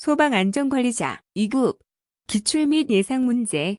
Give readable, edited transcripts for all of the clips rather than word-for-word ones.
소방안전관리자 2급 기출 및 예상 문제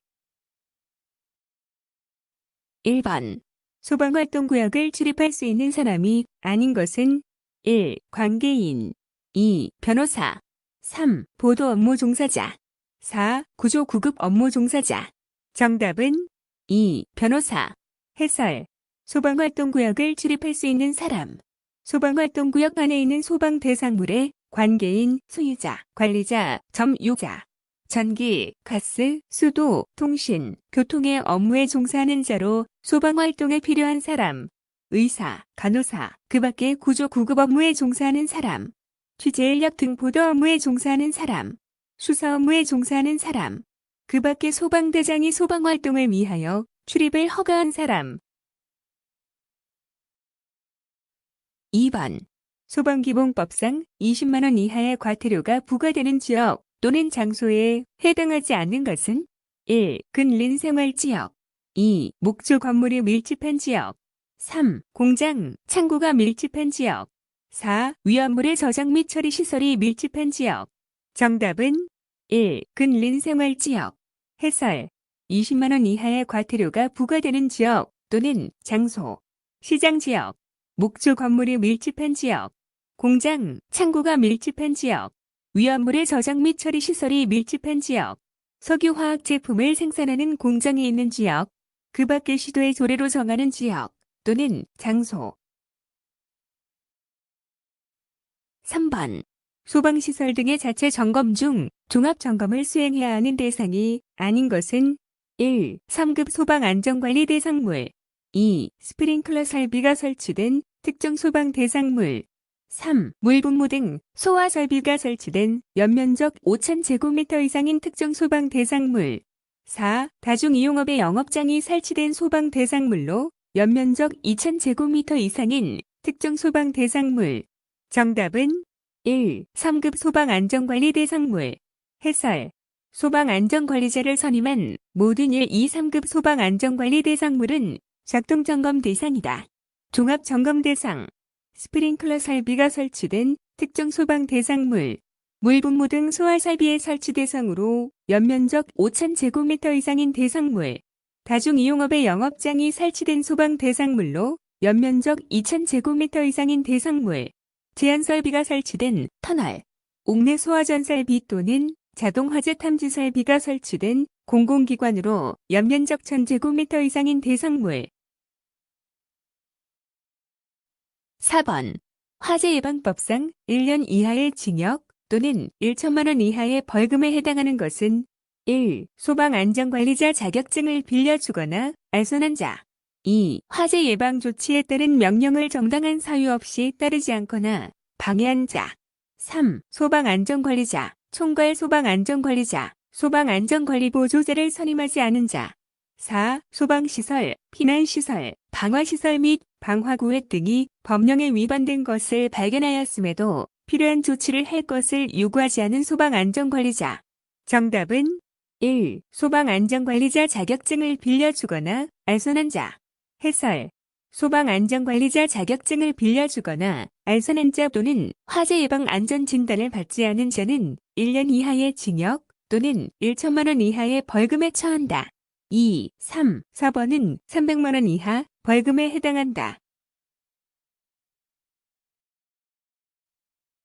1번 소방활동구역을 출입할 수 있는 사람이 아닌 것은 1. 관계인 2. 변호사 3. 보도 업무 종사자 4. 구조 구급 업무 종사자 정답은 2. 변호사 해설 소방활동구역을 출입할 수 있는 사람 소방활동구역 안에 있는 소방 대상물의 관계인, 소유자, 관리자, 점유자, 전기, 가스, 수도, 통신, 교통의 업무에 종사하는 자로 소방활동에 필요한 사람, 의사, 간호사, 그 밖에 구조 구급 업무에 종사하는 사람, 취재인력 등 보도 업무에 종사하는 사람, 수사 업무에 종사하는 사람, 그 밖에 소방대장이 소방활동을 위하여 출입을 허가한 사람. 2번 소방기본법상 20만 원 이하의 과태료가 부과되는 지역 또는 장소에 해당하지 않는 것은 1. 근린 생활지역 2. 목조 건물이 밀집한 지역 3. 공장, 창고가 밀집한 지역 4. 위험물의 저장 및 처리 시설이 밀집한 지역 정답은 1. 근린 생활지역 해설 20만 원 이하의 과태료가 부과되는 지역 또는 장소 시장지역, 목조 건물이 밀집한 지역 공장, 창고가 밀집한 지역, 위험물의 저장 및 처리 시설이 밀집한 지역, 석유화학 제품을 생산하는 공장이 있는 지역, 그 밖의 시도의 조례로 정하는 지역 또는 장소. 3번 소방시설 등의 자체 점검 중 종합점검을 수행해야 하는 대상이 아닌 것은 1. 3급 소방안전관리 대상물 2. 스프링클러 설비가 설치된 특정 소방 대상물 3. 물분무 등 소화 설비가 설치된 연면적 5,000제곱미터 이상인 특정 소방 대상물 4. 다중이용업의 영업장이 설치된 소방 대상물로 연면적 2,000제곱미터 이상인 특정 소방 대상물 정답은 1. 3급 소방안전관리 대상물 해설 소방안전관리자를 선임한 모든 1, 2, 3급 소방안전관리 대상물은 작동점검 대상이다. 종합점검 대상 스프링클러 설비가 설치된 특정 소방 대상물, 물분무 등 소화 설비의 설치 대상으로 연면적 5,000제곱미터 이상인 대상물, 다중이용업의 영업장이 설치된 소방 대상물로 연면적 2,000제곱미터 이상인 대상물, 제한 설비가 설치된 터널, 옥내 소화전 설비 또는 자동 화재 탐지 설비가 설치된 공공기관으로 연면적 1,000제곱미터 이상인 대상물. 4번 화재 예방법상 1년 이하의 징역 또는 1천만 원 이하의 벌금에 해당하는 것은 1. 소방안전관리자 자격증을 빌려주거나 알선한 자 2. 화재 예방 조치에 따른 명령을 정당한 사유 없이 따르지 않거나 방해한 자 3. 소방안전관리자, 총괄 소방안전관리자, 소방안전관리보조자를 선임하지 않은 자 4. 소방시설, 피난시설, 방화시설 및 방화구획 등이 법령에 위반된 것을 발견하였음에도 필요한 조치를 할 것을 요구하지 않은 소방안전관리자. 정답은 1. 소방안전관리자 자격증을 빌려주거나 알선한 자. 해설 소방안전관리자 자격증을 빌려주거나 알선한 자 또는 화재 예방 안전 진단을 받지 않은 자는 1년 이하의 징역 또는 1천만 원 이하의 벌금에 처한다. 2, 3, 4번은 300만 원 이하 벌금에 해당한다.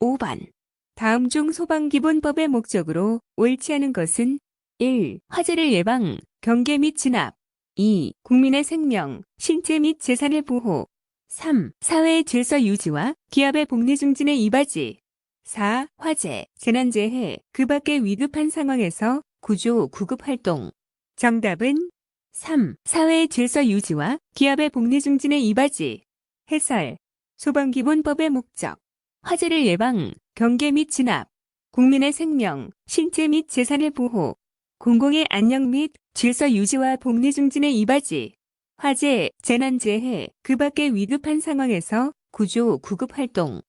5번 다음 중 소방기본법의 목적으로 옳지 않은 것은 1. 화재를 예방, 경계 및 진압 2. 국민의 생명, 신체 및 재산을 보호 3. 사회의 질서 유지와 기업의 복리 증진에 이바지 4. 화재, 재난재해, 그 밖의 위급한 상황에서 구조, 구급 활동 정답은 3. 사회의 질서 유지와 기업의 복리 증진에 이바지. 해설 소방기본법의 목적 화재를 예방, 경계 및 진압, 국민의 생명, 신체 및 재산을 보호, 공공의 안녕 및 질서 유지와 복리 증진에 이바지. 화재, 재난재해, 그 밖의 위급한 상황에서 구조, 구급 활동.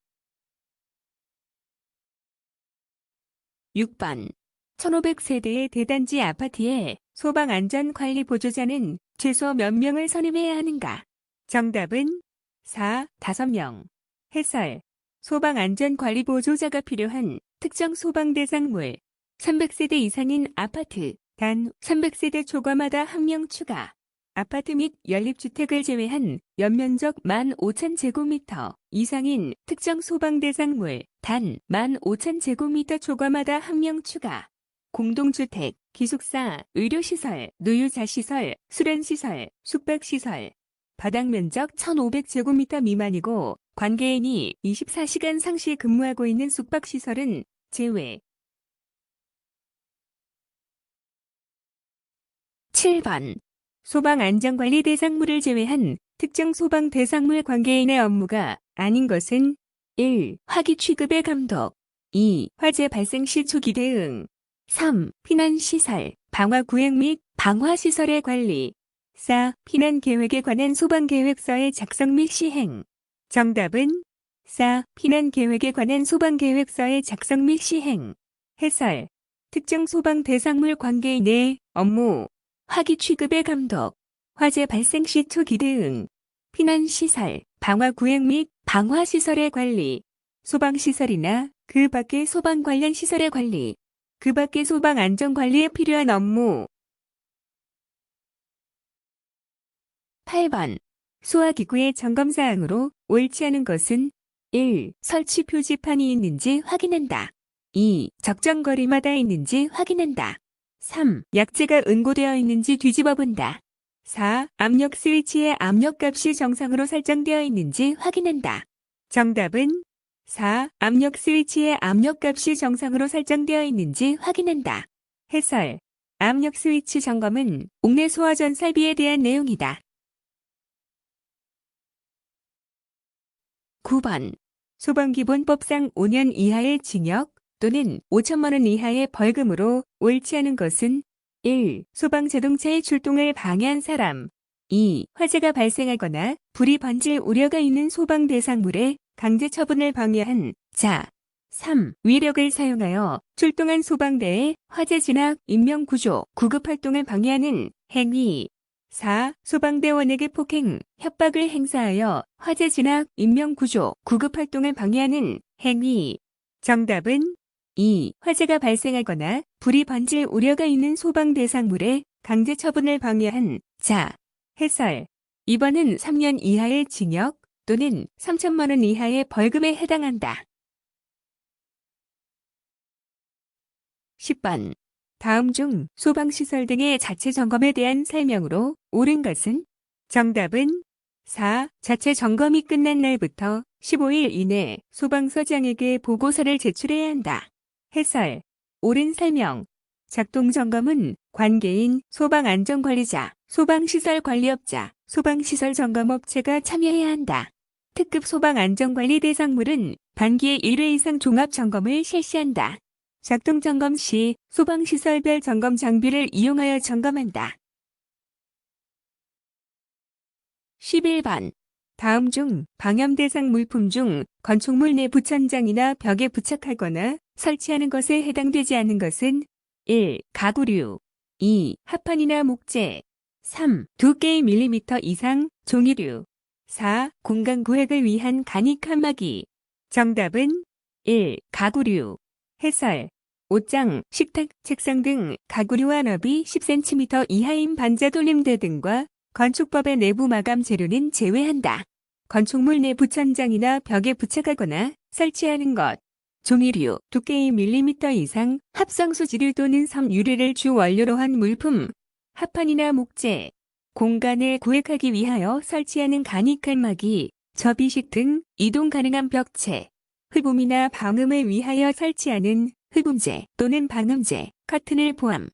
6번 1,500세대의 대단지 아파트에 소방안전관리보조자는 최소 몇 명을 선임해야 하는가? 정답은 4. 5명. 해설 소방안전관리보조자가 필요한 특정 소방 대상물 300세대 이상인 아파트 단 300세대 초과마다 1명 추가. 아파트 및 연립주택을 제외한 연면적 15,000제곱미터 이상인 특정 소방 대상물 단 15,000제곱미터 초과마다 1명 추가. 공동주택, 기숙사, 의료시설, 노유자시설, 수련시설, 숙박시설. 바닥면적 1,500제곱미터 미만이고 관계인이 24시간 상시 근무하고 있는 숙박시설은 제외. 7번. 소방안전관리 대상물을 제외한 특정 소방 대상물 관계인의 업무가 아닌 것은 1. 화기 취급의 감독 2. 화재 발생 시 초기 대응 3. 피난시설, 방화구역 및 방화시설의 관리 4. 피난계획에 관한 소방계획서의 작성 및 시행. 정답은 4. 피난계획에 관한 소방계획서의 작성 및 시행. 해설. 특정 소방 대상물 관계인의 업무 화기 취급의 감독, 화재 발생 시 초기 대응, 피난시설, 방화구역 및 방화시설의 관리, 소방시설이나 그 밖의 소방 관련 시설의 관리, 그 밖의 소방 안전관리에 필요한 업무. 8번. 소화기구의 점검사항으로 옳지 않은 것은 1. 설치 표지판이 있는지 확인한다. 2. 적정거리마다 있는지 확인한다. 3. 약재가 응고되어 있는지 뒤집어 본다. 4. 압력 스위치의 압력값이 정상으로 설정되어 있는지 확인한다. 정답은 4. 압력 스위치의 압력값이 정상으로 설정되어 있는지 확인한다. 해설. 압력 스위치 점검은 옥내 소화전 설비에 대한 내용이다. 9번. 소방기본법상 5년 이하의 징역 또는 5천만 원 이하의 벌금으로 옳지 않은 것은 1. 소방자동차의 출동을 방해한 사람 2. 화재가 발생하거나 불이 번질 우려가 있는 소방 대상물의 강제 처분을 방해한 자 3. 위력을 사용하여 출동한 소방대의 화재 진압, 인명구조, 구급활동을 방해하는 행위 4. 소방대원에게 폭행, 협박을 행사하여 화재 진압, 인명구조, 구급활동을 방해하는 행위. 정답은 2. 화재가 발생하거나 불이 번질 우려가 있는 소방 대상물의 강제 처분을 방해한 자. 해설. 2번은 3년 이하의 징역 또는 3천만 원 이하의 벌금에 해당한다. 10번. 다음 중 소방시설 등의 자체 점검에 대한 설명으로 옳은 것은? 정답은 4. 자체 점검이 끝난 날부터 15일 이내 소방서장에게 보고서를 제출해야 한다. 해설. 옳은 설명. 작동점검은 관계인, 소방안전관리자, 소방시설관리업자, 소방시설점검업체가 참여해야 한다. 특급 소방안전관리 대상물은 반기에 1회 이상 종합점검을 실시한다. 작동점검 시 소방시설별 점검 장비를 이용하여 점검한다. 11번. 다음 중 방염 대상 물품 중 건축물 내 부천장이나 벽에 부착하거나 설치하는 것에 해당되지 않는 것은 1. 가구류 2. 합판이나 목재 3. 두께의 밀리미터 이상 종이류 4. 공간 구획을 위한 간이 칸막이. 정답은 1. 가구류. 해설. 옷장, 식탁, 책상 등 가구류와 너비 10cm 이하인 반자돌림대 등과 건축법의 내부 마감 재료는 제외한다. 건축물 내 부천장이나 벽에 부착하거나 설치하는 것. 종이류, 두께의 밀리미터 이상 합성수지류 또는 섬유류를 주 원료로 한 물품. 합판이나 목재. 공간을 구획하기 위하여 설치하는 간이 칸막이, 접이식 등 이동 가능한 벽체. 흡음이나 방음을 위하여 설치하는 흡음재 또는 방음재, 커튼을 포함.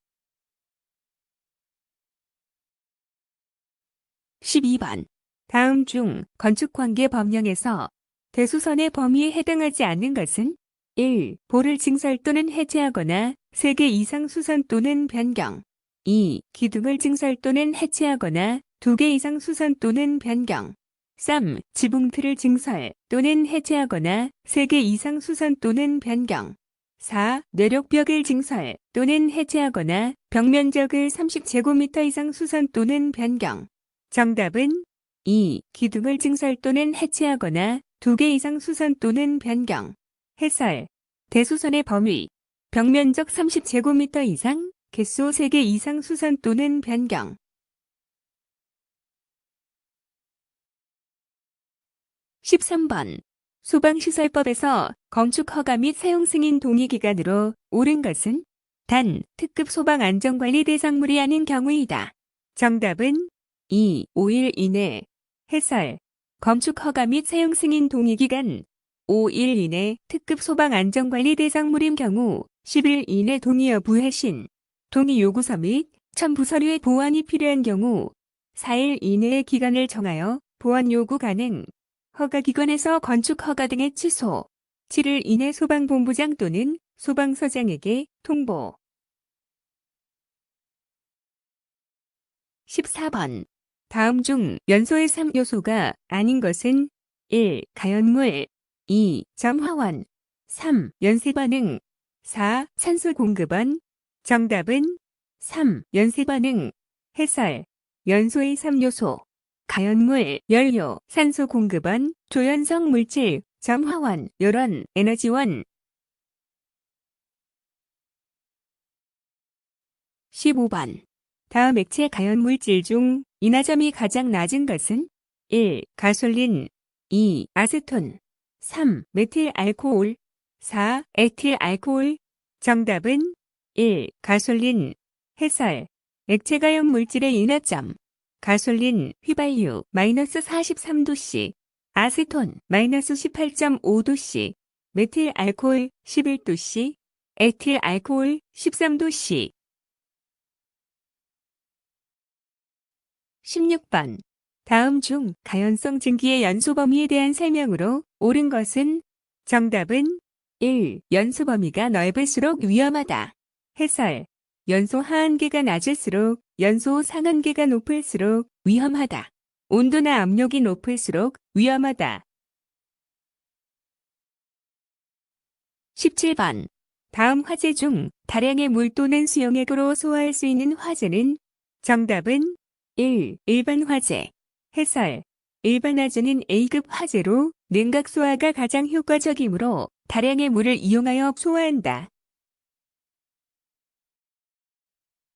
12번. 다음 중 건축관계 법령에서 대수선의 범위에 해당하지 않는 것은? 1. 볼을 증설 또는 해체하거나 3개 이상 수선 또는 변경. 2. 기둥을 증설 또는 해체하거나 2개 이상 수선 또는 변경. 3. 지붕틀을 증설 또는 해체하거나 3개 이상 수선 또는 변경. 4. 내력벽을 증설 또는 해체하거나 벽면적을 30제곱미터 이상 수선 또는 변경. 정답은 2. 기둥을 증설 또는 해체하거나 2개 이상 수선 또는 변경. 해설. 대수선의 범위, 벽면적 30제곱미터 이상, 개수 3개 이상 수선 또는 변경. 13번. 소방시설법에서 건축 허가 및 사용 승인 동의 기간으로 옳은 것은 단, 특급 소방안전관리 대상물이 아닌 경우이다. 정답은 2. 5일 이내. 해설. 건축 허가 및 사용 승인 동의 기간 5일 이내 특급 소방안전관리 대상물인 경우 10일 이내 동의 여부 회신, 동의 요구서 및 첨부 서류의 보완이 필요한 경우 4일 이내의 기간을 정하여 보완 요구 가능. 허가기관에서 건축 허가 등의 취소, 7일 이내 소방본부장 또는 소방서장에게 통보. 14번. 다음 중 연소의 3요소가 아닌 것은 1. 가연물 2. 점화원 3. 연쇄반응 4. 산소 공급원. 정답은 3. 연쇄반응. 해설. 연소의 3요소 가연물, 연료, 산소 공급원, 조연성 물질, 점화원, 열원, 에너지원. 15번. 다음 액체 가연 물질 중 인화점이 가장 낮은 것은 1. 가솔린 2. 아세톤 3. 메틸 알코올 4. 에틸 알코올. 정답은 1. 가솔린. 해설. 액체 가연 물질의 인화점 가솔린, 휘발유, 마이너스 43도씨, 아세톤, 마이너스 18.5도씨, 메틸 알코올, 11도씨, 에틸 알코올, 13도씨. 16번. 다음 중 가연성 증기의 연소 범위에 대한 설명으로 옳은 것은 정답은 1. 연소 범위가 넓을수록 위험하다. 해설. 연소 하한계가 낮을수록 연소 상한계가 높을수록 위험하다. 온도나 압력이 높을수록 위험하다. 17번. 다음 화재 중 다량의 물 또는 수용액으로 소화할 수 있는 화재는 정답은 1. 일반 화재. 해설. 일반 화재는 A급 화재로 냉각 소화가 가장 효과적이므로 다량의 물을 이용하여 소화한다.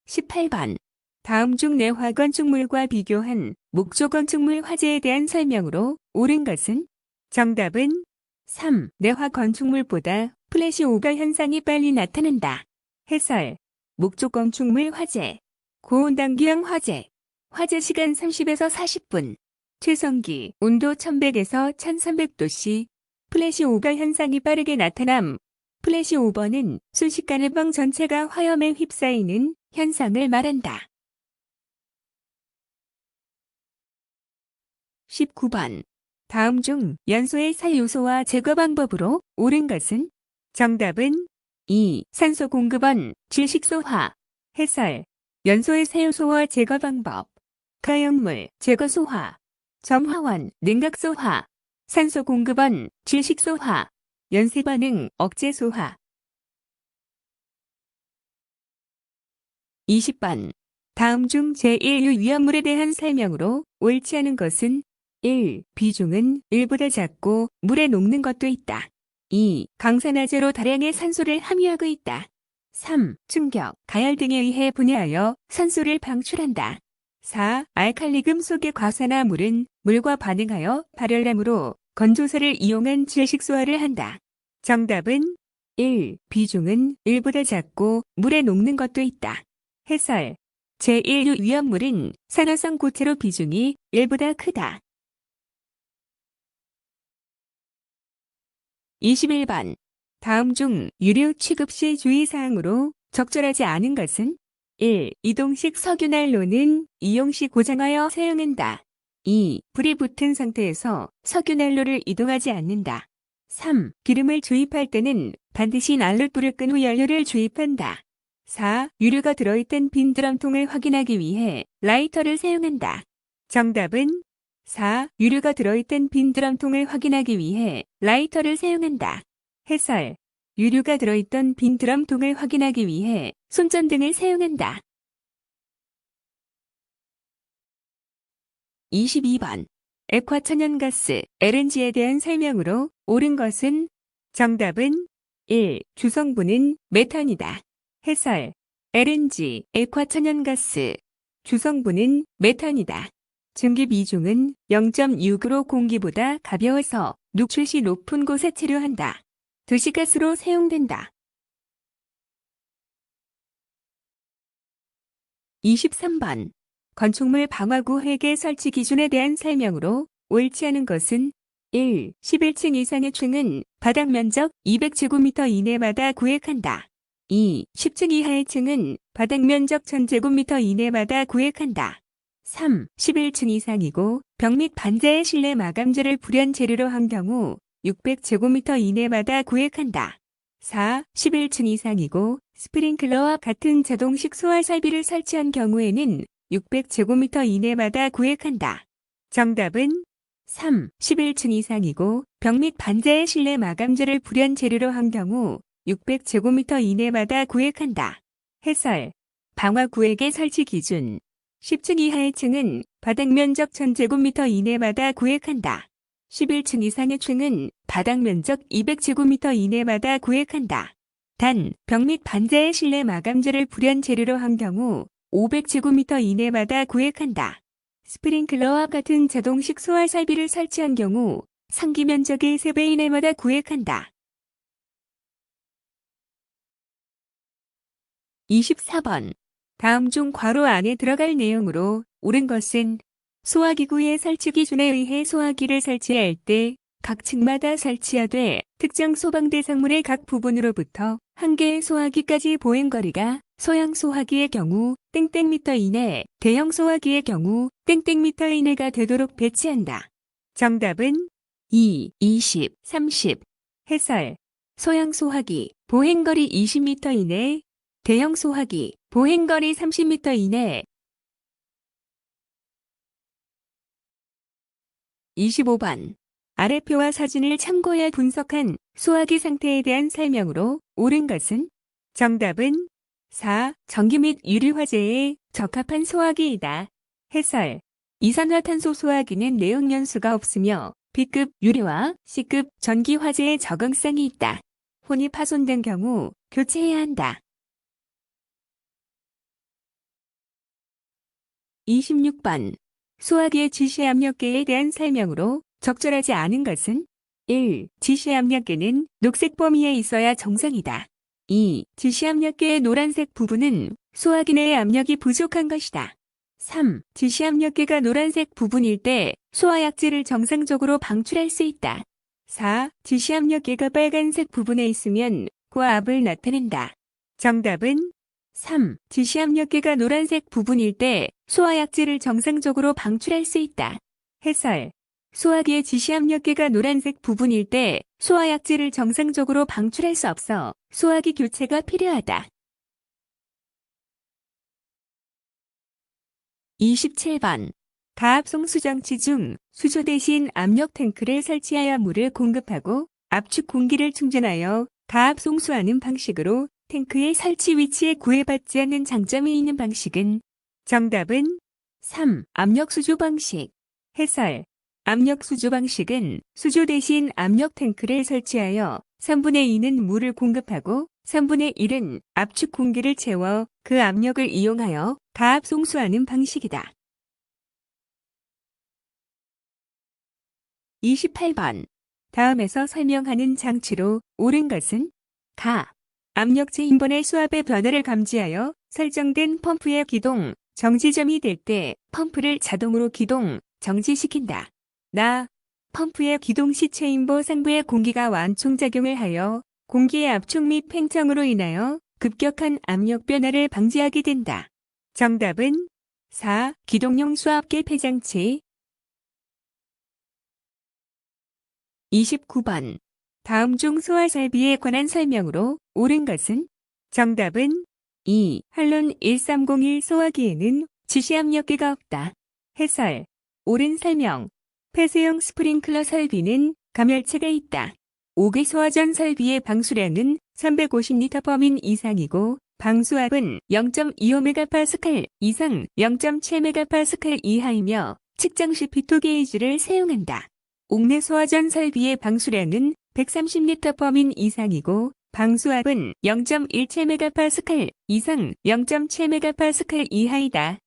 18번. 다음 중 내화 건축물과 비교한 목조 건축물 화재에 대한 설명으로 옳은 것은 정답은 3. 내화 건축물보다 플래시 오버 현상이 빨리 나타난다. 해설. 목조 건축물 화재, 고온단기형 화재, 화재 시간 30에서 40분, 최성기 온도 1100에서 1300도씨, 플래시 오버 현상이 빠르게 나타남. 플래시 오버는 순식간에 뻥 전체가 화염에 휩싸이는 현상을 말한다. 19번. 다음 중 연소의 4요소와 제거 방법으로 옳은 것은 정답은 2. 산소 공급원, 질식소화. 해설. 연소의 4요소와 제거 방법. 가연물, 제거 소화. 점화원, 냉각소화. 산소 공급원, 질식소화. 연쇄반응, 억제소화. 20번. 다음 중 제1류 위험물에 대한 설명으로 옳지 않은 것은 1. 비중은 1보다 작고 물에 녹는 것도 있다. 2. 강산화제로 다량의 산소를 함유하고 있다. 3. 충격, 가열 등에 의해 분해하여 산소를 방출한다. 4. 알칼리 금속의 과산화 물은 물과 반응하여 발열나무로 건조사를 이용한 질식소화를 한다. 정답은 1. 비중은 1보다 작고 물에 녹는 것도 있다. 해설. 제1류 위험물은 산화성 고체로 비중이 1보다 크다. 21번. 다음 중 유류 취급 시 주의사항으로 적절하지 않은 것은 1. 이동식 석유난로는 이용 시 고정하여 사용한다. 2. 불이 붙은 상태에서 석유난로를 이동하지 않는다. 3. 기름을 주입할 때는 반드시 난로불을 끈 후 연료를 주입한다. 4. 유류가 들어있던 빈 드럼통을 확인하기 위해 라이터를 사용한다. 정답은 4. 유류가 들어있던 빈 드럼통을 확인하기 위해 라이터를 사용한다. 해설. 유류가 들어있던 빈 드럼통을 확인하기 위해 손전등을 사용한다. 22번. 액화천연가스, LNG에 대한 설명으로 옳은 것은 정답은 1. 주성분은 메탄이다. 해설. LNG, 액화천연가스. 주성분은 메탄이다. 증기 비중은 0.6으로 공기보다 가벼워서 누출 시 높은 곳에 체류한다. 도시가스로 사용된다. 23번. 건축물 방화구 회계 설치 기준에 대한 설명으로 옳지 않은 것은 1. 11층 이상의 층은 바닥 면적 200제곱미터 이내마다 구획한다. 2. 10층 이하의 층은 바닥 면적 1000제곱미터 이내마다 구획한다. 3. 11층 이상이고 벽 및 반자의 실내 마감재를 불연 재료로 한 경우 600제곱미터 이내마다 구획한다. 4. 11층 이상이고 스프링클러와 같은 자동식 소화 설비를 설치한 경우에는 600제곱미터 이내마다 구획한다. 정답은 3. 11층 이상이고 벽 및 반자의 실내 마감재를 불연 재료로 한 경우 600제곱미터 이내마다 구획한다. 해설. 방화구획의 설치 기준. 10층 이하의 층은 바닥 면적 1000제곱미터 이내마다 구획한다. 11층 이상의 층은 바닥 면적 200제곱미터 이내마다 구획한다. 단, 벽 및 반자의 실내 마감재를 불연 재료로 한 경우 500제곱미터 이내마다 구획한다. 스프링클러와 같은 자동식 소화 설비를 설치한 경우 상기 면적의 3배 이내마다 구획한다. 24번. 다음 중 괄호 안에 들어갈 내용으로 옳은 것은 소화기구의 설치 기준에 의해 소화기를 설치할 때 각 층마다 설치하되 특정 소방 대상물의 각 부분으로부터 한 개의 소화기까지 보행거리가 소형 소화기의 경우 땡땡미터 이내, 대형 소화기의 경우 땡땡미터 이내가 되도록 배치한다. 정답은 2, 20, 30. 해설. 소형 소화기, 보행거리 20m 이내, 대형 소화기, 보행거리 30m 이내. 25번. 아래 표와 사진을 참고해 분석한 소화기 상태에 대한 설명으로 옳은 것은? 정답은 4. 전기 및 유리 화재에 적합한 소화기이다. 해설. 이산화탄소 소화기는 내용 연수가 없으며 B급 유리와 C급 전기 화재에 적응성이 있다. 혼이 파손된 경우 교체해야 한다. 26번. 소화기의 지시압력계에 대한 설명으로 적절하지 않은 것은? 1. 지시압력계는 녹색 범위에 있어야 정상이다. 2. 지시압력계의 노란색 부분은 소화기 내의 압력이 부족한 것이다. 3. 지시압력계가 노란색 부분일 때 소화약질을 정상적으로 방출할 수 있다. 4. 지시압력계가 빨간색 부분에 있으면 고압을 나타낸다. 정답은 3. 지시압력계가 노란색 부분일 때 소화약질을 정상적으로 방출할 수 있다. 해설. 소화기의 지시압력계가 노란색 부분일 때 소화약질을 정상적으로 방출할 수 없어 소화기 교체가 필요하다. 27번. 가압송 수정치 중 수조 대신 압력 탱크를 설치하여 물을 공급하고 압축 공기를 충전하여 가압송수하는 방식으로 탱크의 설치 위치에 구애받지 않는 장점이 있는 방식은? 정답은 3. 압력 수조 방식. 해설. 압력 수조 방식은 수조 대신 압력 탱크를 설치하여 3분의 2는 물을 공급하고 3분의 1은 압축 공기를 채워 그 압력을 이용하여 가압송수하는 방식이다. 28번. 다음에서 설명하는 장치로 옳은 것은? 가. 압력체 인번의 수압의 변화를 감지하여 설정된 펌프의 기동, 정지점이 될 때 펌프를 자동으로 기동, 정지시킨다. 나. 펌프의 기동 시 체인버 상부의 공기가 완충작용을 하여 공기의 압축 및 팽창으로 인하여 급격한 압력 변화를 방지하게 된다. 정답은 4. 기동용 수압계 폐장치. 29번. 다음 중 소화설비에 관한 설명으로 옳은 것은? 정답은 2. 한론 1301 소화기에는 지시압력계가 없다. 해설. 옳은 설명. 폐쇄형 스프링클러 설비는 감열체가 있다. 5개 소화전 설비의 방수량은 350리터 범인 이상이고 방수압은 0.25메가파스칼 이상 0.7메가파스칼 이하이며 측정 시 피토 게이지를 사용한다. 옥내 소화전 설비의 방수량은 130리터 범인 이상이고 방수압은 0.1 이상 0.7 이하이다.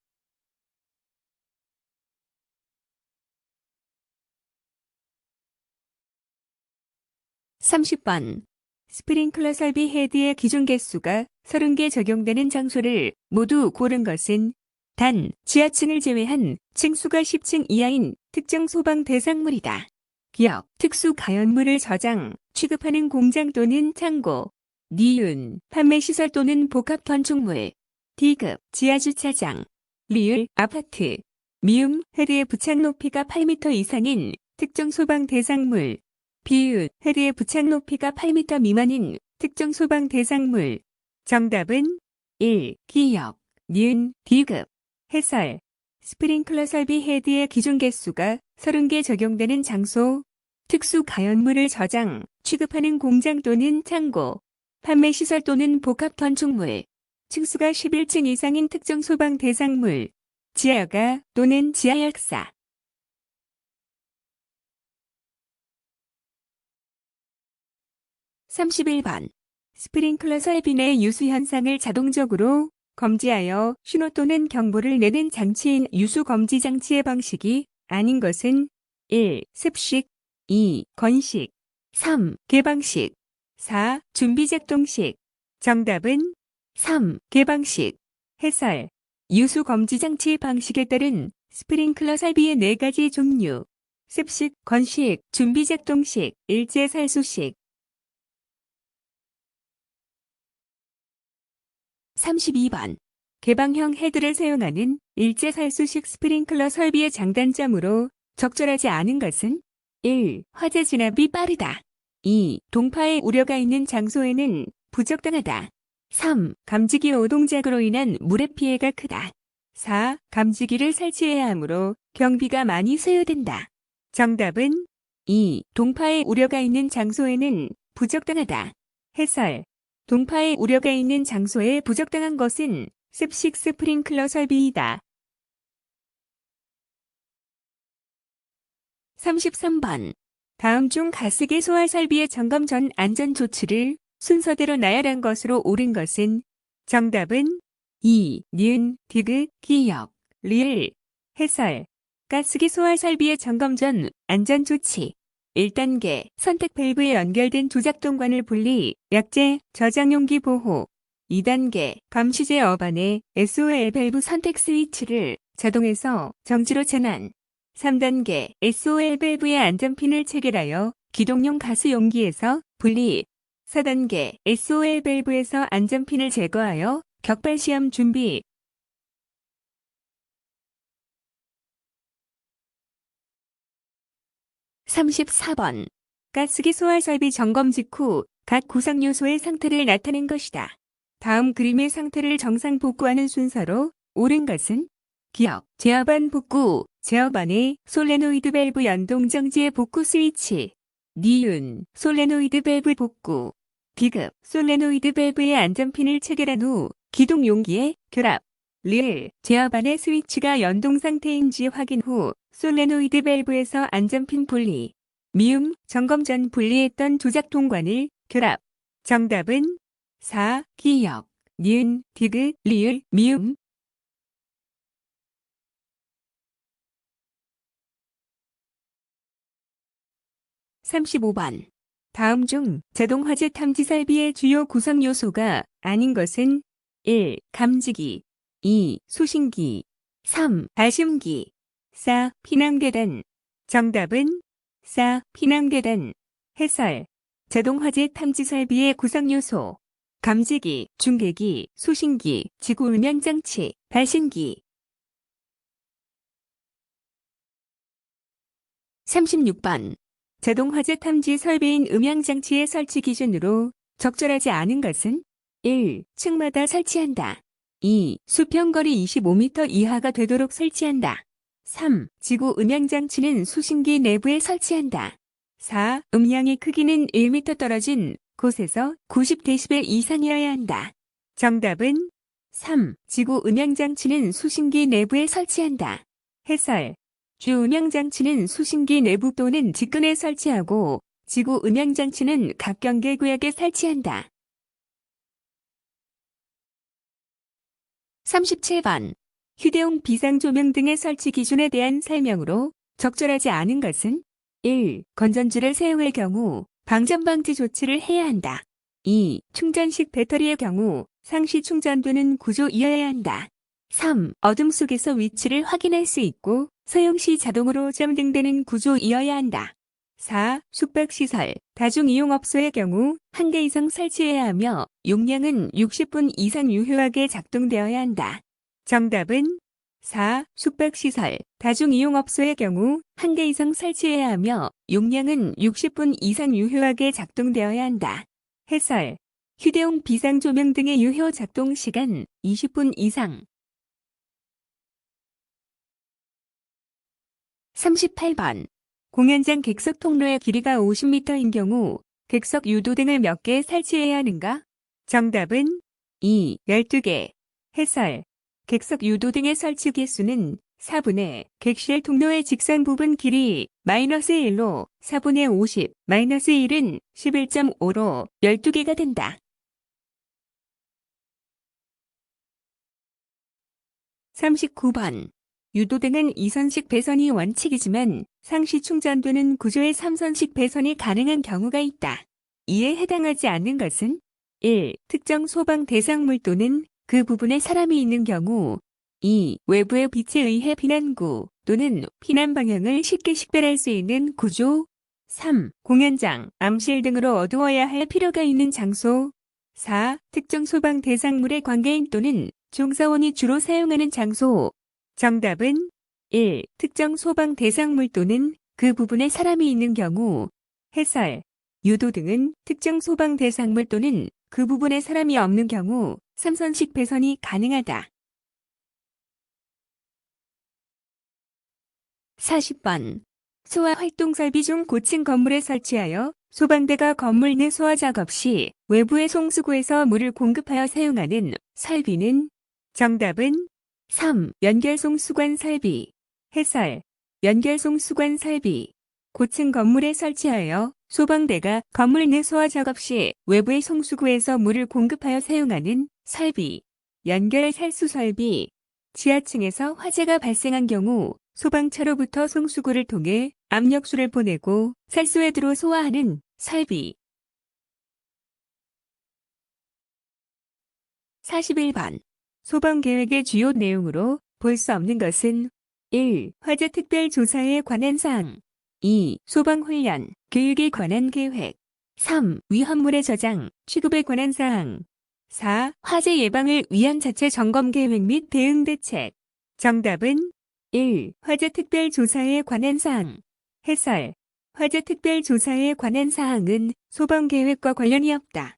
30번. 스프링클러 설비 헤드의 기준 개수가 30개 적용되는 장소를 모두 고른 것은 단 지하층을 제외한 층수가 10층 이하인 특정 소방 대상물이다. 기억, 특수 가연물을 저장, 취급하는 공장 또는 창고. 니은, 판매시설 또는 복합 건축물. D급, 지하주차장. 리을, 아파트. 미음, 헤드의 부착 높이가 8m 이상인 특정 소방 대상물. 비읍, 헤드의 부착 높이가 8m 미만인 특정 소방 대상물. 정답은 1. 기역, 니은, D급. 해설. 스프링클러 설비 헤드의 기준 개수가 30개 적용되는 장소. 특수 가연물을 저장, 취급하는 공장 또는 창고. 판매시설 또는 복합 건축물. 층수가 11층 이상인 특정 소방 대상물. 지하가 또는 지하역사. 31번. 스프링클러 설비 내 유수 현상을 자동적으로 검지하여 신호 또는 경보를 내는 장치인 유수 검지 장치의 방식이 아닌 것은 1. 습식 2. 건식 3. 개방식 4. 준비작동식. 정답은 3. 개방식. 해설. 유수 검지 장치 방식에 따른 스프링클러 설비의 4가지 종류. 습식, 건식, 준비작동식, 일제살수식. 32번. 개방형 헤드를 사용하는 일제살수식 스프링클러 설비의 장단점으로 적절하지 않은 것은 1. 화재 진압이 빠르다. 2. 동파의 우려가 있는 장소에는 부적당하다. 3. 감지기 오동작으로 인한 물의 피해가 크다. 4. 감지기를 설치해야 하므로 경비가 많이 소요된다. 정답은 2. 동파의 우려가 있는 장소에는 부적당하다. 해설. 동파의 우려가 있는 장소에 부적당한 것은 습식 스프링클러 설비이다. 33번. 다음 중 가스기 소화 설비의 점검 전 안전 조치를 순서대로 나열한 것으로 옳은 것은 정답은 2. 니은, 디귿, 기역, 리을. 해설. 가스기 소화 설비의 점검 전 안전 조치. 1단계, 선택 밸브에 연결된 조작동관을 분리, 약제, 저장 용기 보호. 2단계, 감시제 업안에 SOL 밸브 선택 스위치를 자동에서 정지로 전환. 3단계, SOL 밸브의 안전핀을 체결하여 기동용 가스 용기에서 분리. 4단계, SOL 밸브에서 안전핀을 제거하여 격발 시험 준비. 34번. 가스기 소화 설비 점검 직후 각 구성 요소의 상태를 나타낸 것이다. 다음 그림의 상태를 정상 복구하는 순서로 옳은 것은 기역, 제어반 복구, 제어반의 솔레노이드 밸브 연동 정지의 복구 스위치. 니은, 솔레노이드 밸브 복구. 디귿, 솔레노이드 밸브의 안전핀을 체결한 후 기동 용기에 결합. 리을, 제어반의 스위치가 연동 상태인지 확인 후 솔레노이드 밸브에서 안전핀 분리. 미음, 점검 전 분리했던 조작 통관을 결합. 정답은 4. 기역, 니은, 디귿, 리을, 미음. 35번. 다음 중 자동 화재 탐지 설비의 주요 구성 요소가 아닌 것은 1. 감지기 2. 수신기 3. 발심기 4. 피낭계단. 정답은 4. 피낭계단. 해설. 자동 화재 탐지 설비의 구성 요소. 감지기, 중계기, 수신기, 지구 음향장치, 발신기. 36번. 자동 화재 탐지 설비인 음향장치의 설치 기준으로 적절하지 않은 것은 1. 층마다 설치한다. 2. 수평거리 25m 이하가 되도록 설치한다. 3. 지구 음향장치는 수신기 내부에 설치한다. 4. 음량의 크기는 1m 떨어진 곳에서 90dB 이상이어야 한다. 정답은 3. 지구 음향장치는 수신기 내부에 설치한다. 해설. 주 음향장치는 수신기 내부 또는 직근에 설치하고 지구 음향장치는 각 경계구역에 설치한다. 37번. 휴대용 비상조명 등의 설치 기준에 대한 설명으로 적절하지 않은 것은 1. 건전지를 사용할 경우 방전방지 조치를 해야 한다. 2. 충전식 배터리의 경우 상시 충전되는 구조이어야 한다. 3. 어둠 속에서 위치를 확인할 수 있고 사용 시 자동으로 점등되는 구조이어야 한다. 4. 숙박시설, 다중이용업소의 경우 1개 이상 설치해야 하며 용량은 60분 이상 유효하게 작동되어야 한다. 정답은 4. 숙박시설, 다중이용업소의 경우 1개 이상 설치해야 하며 용량은 60분 이상 유효하게 작동되어야 한다. 해설. 휴대용 비상조명 등의 유효 작동 시간 20분 이상. 38번. 공연장 객석 통로의 길이가 50m인 경우 객석 유도등을 몇 개 설치해야 하는가? 정답은 2. 12개. 해설. 객석 유도등의 설치 개수는 4분의 객실 통로의 직선 부분 길이 -1로 4분의 50 -1은 11.5로 12개가 된다. 39번. 유도등은 2선식 배선이 원칙이지만 상시 충전되는 구조의 3선식 배선이 가능한 경우가 있다. 이에 해당하지 않는 것은 1. 특정 소방 대상물 또는 그 부분에 사람이 있는 경우 2. 외부의 빛에 의해 피난구 또는 피난 방향을 쉽게 식별할 수 있는 구조 3. 공연장, 암실 등으로 어두워야 할 필요가 있는 장소 4. 특정 소방 대상물의 관계인 또는 종사원이 주로 사용하는 장소. 정답은 1. 특정 소방 대상물 또는 그 부분에 사람이 있는 경우. 해설. 유도등은 특정 소방 대상물 또는 그 부분에 사람이 없는 경우 3선식 배선이 가능하다. 40번. 소화 활동 설비 중 고층 건물에 설치하여 소방대가 건물 내 소화 작업 시 외부의 송수구에서 물을 공급하여 사용하는 설비는? 정답은 3. 연결송 수관 설비. 해설. 연결송 수관 설비. 고층 건물에 설치하여 소방대가 건물 내 소화 작업 시 외부의 송수구에서 물을 공급하여 사용하는 설비. 연결 살수 설비. 지하층에서 화재가 발생한 경우 소방차로부터 송수구를 통해 압력수를 보내고 살수해드로 소화하는 설비. 41번. 소방계획의 주요 내용으로 볼 수 없는 것은 1. 화재 특별조사에 관한 사항 2. 소방훈련, 교육에 관한 계획 3. 위험물의 저장, 취급에 관한 사항 4. 화재 예방을 위한 자체 점검 계획 및 대응 대책. 정답은 1. 화재 특별조사에 관한 사항. 해설. 화재 특별조사에 관한 사항은 소방계획과 관련이 없다.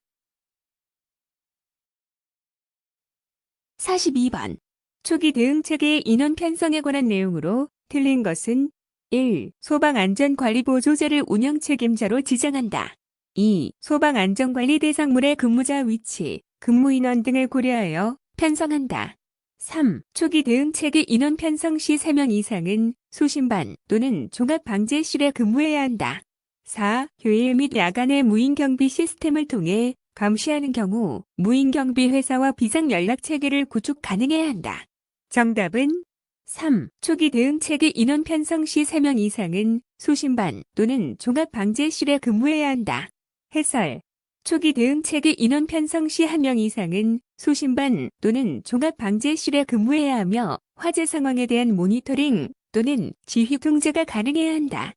42번. 초기 대응체계의 인원 편성에 관한 내용으로 틀린 것은 1. 소방안전관리보조제를 운영 책임자로 지정한다. 2. 소방안전관리 대상물의 근무자 위치, 근무인원 등을 고려하여 편성한다. 3. 초기 대응체계 인원 편성 시 3명 이상은 수신반 또는 종합방재실에 근무해야 한다. 4. 휴일 및 야간의 무인경비 시스템을 통해 감시하는 경우 무인경비 회사와 비상연락체계를 구축 가능해야 한다. 정답은 3. 초기 대응체계 인원 편성 시 3명 이상은 수신반 또는 종합방재실에 근무해야 한다. 해설. 초기 대응체계 인원 편성 시 1명 이상은 수신반 또는 종합방재실에 근무해야 하며 화재 상황에 대한 모니터링 또는 지휘 통제가 가능해야 한다.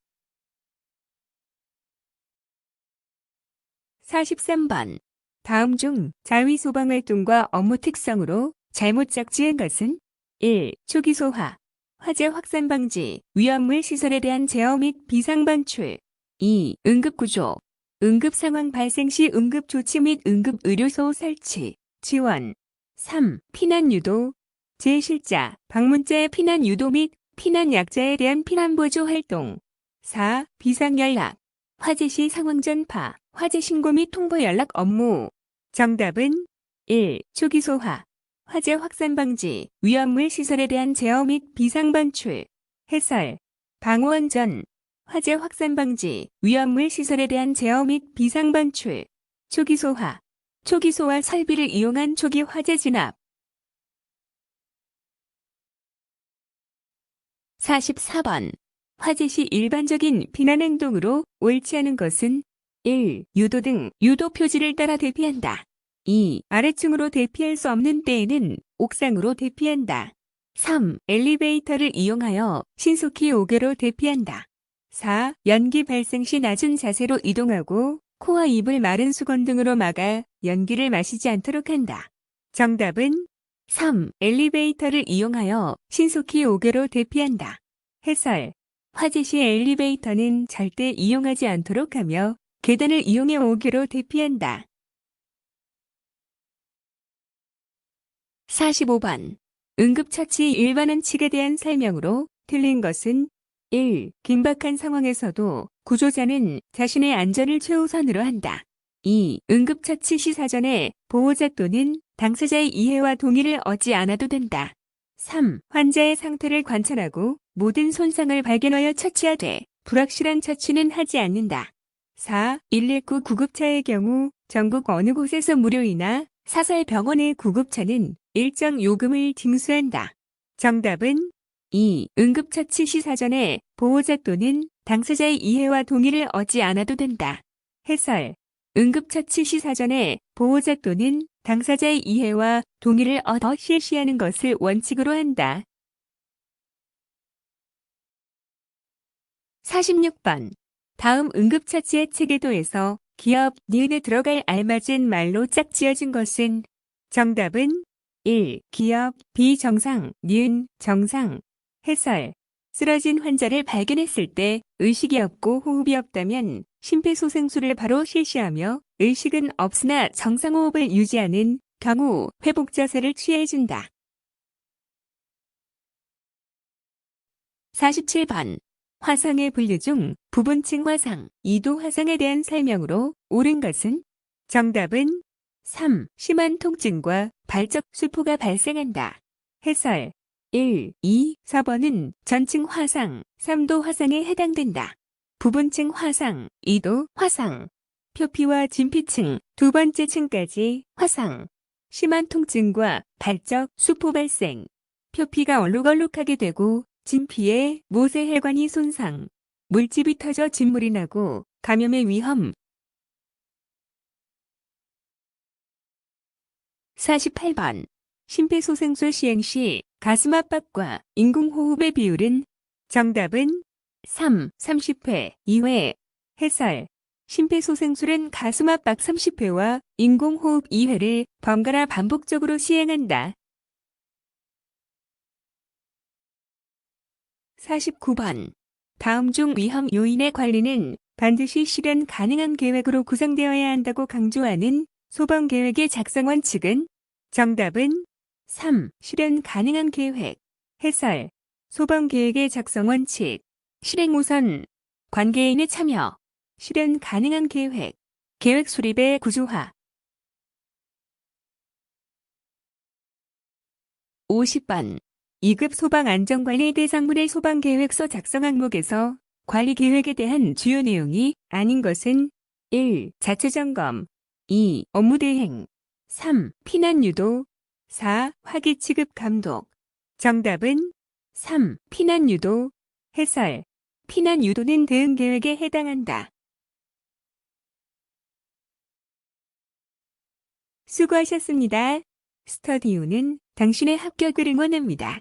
43번. 다음 중 자위 소방활동과 업무 특성으로 잘못 적지은 것은 1. 초기 소화, 화재 확산 방지, 위험물 시설에 대한 제어 및 비상 반출 2. 응급구조, 응급 상황 발생 시 응급 조치 및 응급 의료소 설치, 지원 3. 피난 유도, 제1실자, 방문자의 피난 유도 및 피난 약자에 대한 피난 보조 활동 4. 비상 연락, 화재 시 상황 전파, 화재 신고 및 통보 연락 업무. 정답은 1. 초기 소화, 화재 확산 방지, 위험물 시설에 대한 제어 및 비상 반출. 해설. 방호안전, 화재 확산 방지, 위험물 시설에 대한 제어 및 비상 반출. 초기 소화, 초기 소화 설비를 이용한 초기 화재 진압. 44번. 화재 시 일반적인 비난 행동으로 옳지 않은 것은 1. 유도 등 유도 표지를 따라 대피한다. 2. 아래층으로 대피할 수 없는 때에는 옥상으로 대피한다. 3. 엘리베이터를 이용하여 신속히 5개로 대피한다. 4. 연기 발생 시 낮은 자세로 이동하고 코와 입을 마른 수건 등으로 막아 연기를 마시지 않도록 한다. 정답은 3. 엘리베이터를 이용하여 신속히 5개로 대피한다. 해설. 화재 시 엘리베이터는 절대 이용하지 않도록 하며 계단을 이용해 5개로 대피한다. 45번. 응급처치 일반 원칙에 대한 설명으로 틀린 것은 1. 긴박한 상황에서도 구조자는 자신의 안전을 최우선으로 한다. 2. 응급처치 시 사전에 보호자 또는 당사자의 이해와 동의를 얻지 않아도 된다. 3. 환자의 상태를 관찰하고 모든 손상을 발견하여 처치하되 불확실한 처치는 하지 않는다. 4. 119 구급차의 경우 전국 어느 곳에서 무료이나 사설 병원의 구급차는 일정 요금을 징수한다. 정답은 2. 응급처치 시 사전에 보호자 또는 당사자의 이해와 동의를 얻지 않아도 된다. 해설. 응급처치 시 사전에 보호자 또는 당사자의 이해와 동의를 얻어 실시하는 것을 원칙으로 한다. 46번. 다음 응급처치의 체계도에서 기업 니은에 들어갈 알맞은 말로 짝지어진 것은 정답은 1. 기업 비정상 니은 정상. 해설. 쓰러진 환자를 발견했을 때 의식이 없고 호흡이 없다면 심폐소생술을 바로 실시하며 의식은 없으나 정상호흡을 유지하는 경우 회복 자세를 취해준다. 47번. 화상의 분류 중 부분층 화상, 이도 화상에 대한 설명으로 옳은 것은 정답은 3. 심한 통증과 발적 수포가 발생한다. 해설. 1, 2, 4번은 전층 화상, 3도 화상에 해당된다. 부분층 화상, 2도 화상, 표피와 진피층, 두 번째 층까지 화상, 심한 통증과 발적, 수포 발생, 표피가 얼룩얼룩하게 되고 진피에 모세혈관이 손상, 물집이 터져 진물이 나고 감염의 위험. 48번. 심폐소생술 시행 시 가슴 압박과 인공호흡의 비율은 정답은 3, 30회, 2회. 해설. 심폐소생술은 가슴 압박 30회와 인공호흡 2회를 번갈아 반복적으로 시행한다. 49번. 다음 중 위험 요인의 관리는 반드시 실현 가능한 계획으로 구성되어야 한다고 강조하는 소방계획의 작성 원칙은 정답은 3. 실현 가능한 계획. 해설. 소방계획의 작성 원칙. 실행 우선. 관계인의 참여. 실현 가능한 계획. 계획 수립의 구조화. 50번. 2급 소방안전관리 대상물의 소방계획서 작성 항목에서 관리계획에 대한 주요 내용이 아닌 것은 1. 자체점검 2. 업무대행 3. 피난유도 4. 화기취급 감독. 정답은 3. 피난유도. 해설. 피난유도는 대응계획에 해당한다. 수고하셨습니다. 스터디오는 당신의 합격을 응원합니다.